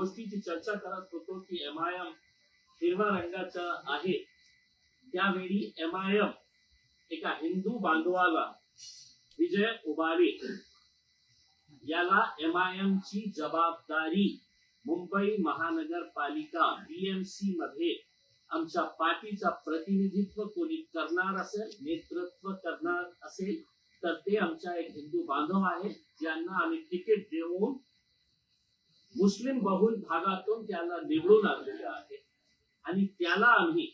गोष्टीची चर्चा करत होतो की एमआयएम हिरवा रंगाचा आहे, त्यावेळी एमआयएम एका हिंदू बांधवाला विजय उबारे याला एमआयएम ची जबाबदारी मुंबई महानगरपालिका बीएमसी मध्ये आमच्या पार्टीचा प्रतिनिधित्व कोणी करणार असेल, नेतृत्व करणार असेल तर ते आमच्या एक हिंदू बांधव आहेत, ज्यांना आम्ही तिकीट देऊन मुस्लिम बहुल भागातून त्याला निवडून आणलेलं आहे आणि त्याला आम्ही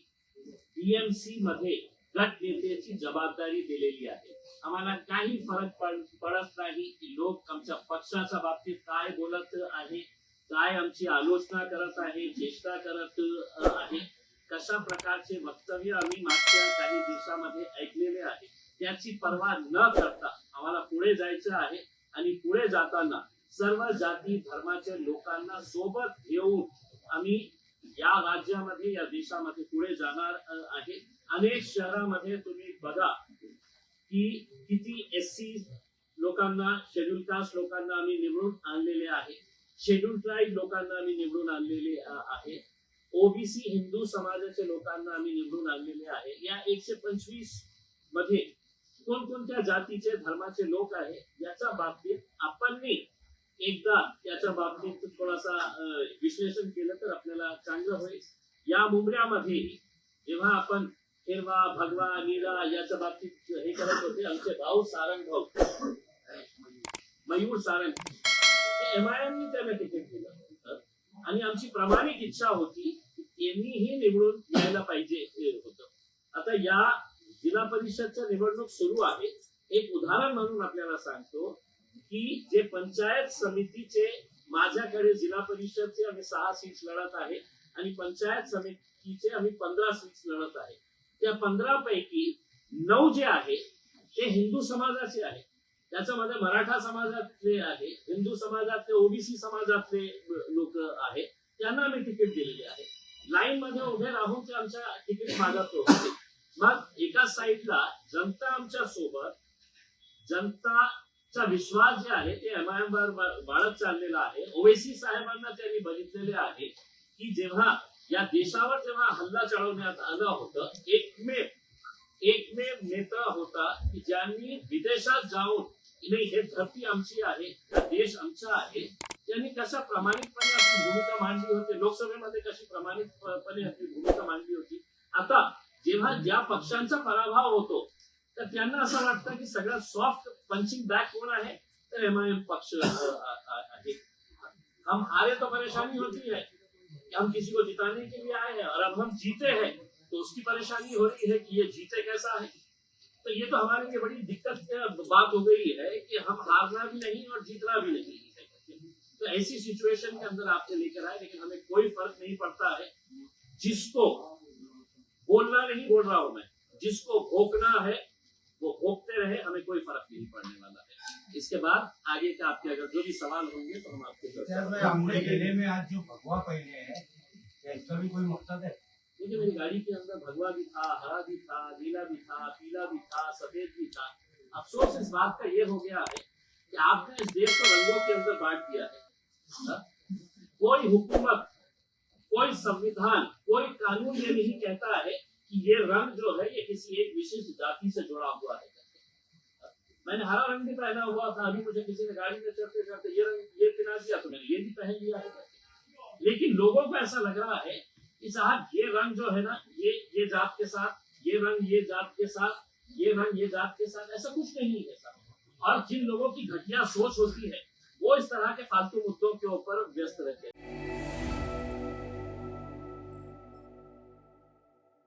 बीएमसी मध्ये गट नेत्याची जबाबदारी दिलेली आहे. आम्हाला काही फरक पडत नाही की लोक आमच्या पक्षाच्या बाबतीत काय बोलत आहे, काय आमची आलोचना करत आहे, चेष्टा करत आहे, कशा प्रकारचे वक्तव्य आम्ही मागच्या काही दिवसामध्ये ऐकलेले आहे, त्याची पर्वा न करता आम्हाला पुढे जायचं आहे आणि पुढे जाताना सर्व जाती धर्माच्या लोकांना सोबत घेऊन आम्ही या राज्यामध्ये या देशामध्ये पुढे जाणार आहे. अनेक शहरामध्ये तुम्ही बघा की किती एससी लोकांना, शेड्यूल कास्ट लोकांना आम्ही निवडून आणलेले आहे, शेड्यूल ट्राईब लोकांना आम्ही निवडून आणलेले आहे, ओबीसी हिंदू समाजाच्या लोकांना आम्ही निवडून आणलेले आहे. या 125 मध्ये कोणकोणत्या जातीचे धर्माचे लोक आहेत याच्या बाबतीत आपण एकदा याच्या बाबतीत थोडासा विश्लेषण केलं तर आपल्याला चांगलं होईल. या मुंबऱ्यामध्ये जेव्हा आपण हिरवा, भगवा, नीला याच्या बाबतीत हे करत होते, आमचे भाऊ सारंग भाऊ मयूर सारंग एमआयएमनी त्यांना तिकीट दिलं होतं आणि आमची प्रामाणिक इच्छा होती की त्यांनीही निवडून यायला पाहिजे होतं. आता या जिल्हा परिषदच्या निवडणूक सुरू आहे. एक उदाहरण म्हणून आपल्याला सांगतो की जे पंचायत समितीचे माझ्याकडे जिल्हा परिषदचे आम्ही 6 सीट्स लढत आहे आणि पंचायत समितीचे आम्ही 15 सीट्स लढत आहे. त्या 15 पैकी 9 जे आहे ते हिंदू समाजाचे आहे. त्याच्यामध्ये मराठा समाजातले आहे, हिंदू समाजातले, ओबीसी समाजातले लोक आहेत, त्यांना आम्ही तिकीट दिलेले आहे. लाईन मध्ये उभे राहून ते आमच्या तिकीट मागत होते. मग एका साईडला जनता आमच्या सोबत, जनताचा विश्वास जे आहे ते एमआयएम वर वाढत चाललेला आहे. ओवेसी साहेबांना त्यांनी बघितलेले आहे की जेव्हा या देशावर जेव्हा हल्ला चढवण्यात आलं होतं, एकमेव नेता होता की ज्यांनी विदेशात जाऊन नाही हे धरती आमची आहे, हा देश आमचा आहे, त्यांनी कशा प्रामाणिकपणे आपली भूमिका मांडली होती, लोकसभेमध्ये कशी प्रामाणिकपणे आपली भूमिका मांडली होती. आता जेव्हा ज्या पक्षांचा पराभव होतो तर त्यांना असं वाटतं की सगळ्यात सॉफ्ट पंचिंग बॅग कोण आहे तर एमआयएम पक्ष आहे. हम हारे तो परेशानी होती है कि हम किसी को जिताने के लिए आए हैं और अब हम जीते हैं तो उसकी परेशानी हो रही है कि ये जीते कैसा है. तो ये तो हमारे लिए बड़ी दिक्कत बात हो गई है कि हम हारना भी नहीं और जीतना भी नहीं है. तो ऐसी सिचुएशन के अंदर आपसे लेकर आए, लेकिन हमें कोई फर्क नहीं पड़ता है. जिसको बोलना नहीं बोल रहा हूं मैं, जिसको भोंकना है वो भोंकते रहे, हमें कोई फर्क नहीं पड़ने वाला है. इसके बाद आगे का आपके अगर जो भी सवाल होंगे तो हम आपके हमने गले में आज जो भगवा पहने हैं इसका भी कोई मकसद है? देखिए मेरी गाड़ी के अंदर भगवा भी था, हरा भी था, नीला भी था, पीला भी था, सफेद भी था. अफसोस इस बात का ये हो गया है कि आपने इस देश को रंगों के अंदर बांट दिया है. कोई हुकूमत, कोई संविधान, कोई कानून ये नहीं कहता है कि ये रंग जो है ये किसी एक विशिष्ट जाति से जुड़ा हुआ है. मैंने हरा रंग भी पहना हुआ था, अभी मुझे किसी ने गाड़ी में चढ़ते चढ़ते ये रंग ये पहना दिया तो मैंने ये भी पहन लिया है. लेकिन लोगों को ऐसा लग रहा है कि साहब ये रंग जो है ना ये जात के साथ, ये रंग ये जात के साथ, ये रंग ये जात के साथ, ऐसा कुछ नहीं है साहब. और जिन लोगों की घटिया सोच होती है वो इस तरह के फालतू मुद्दों के ऊपर व्यस्त रहते हैं.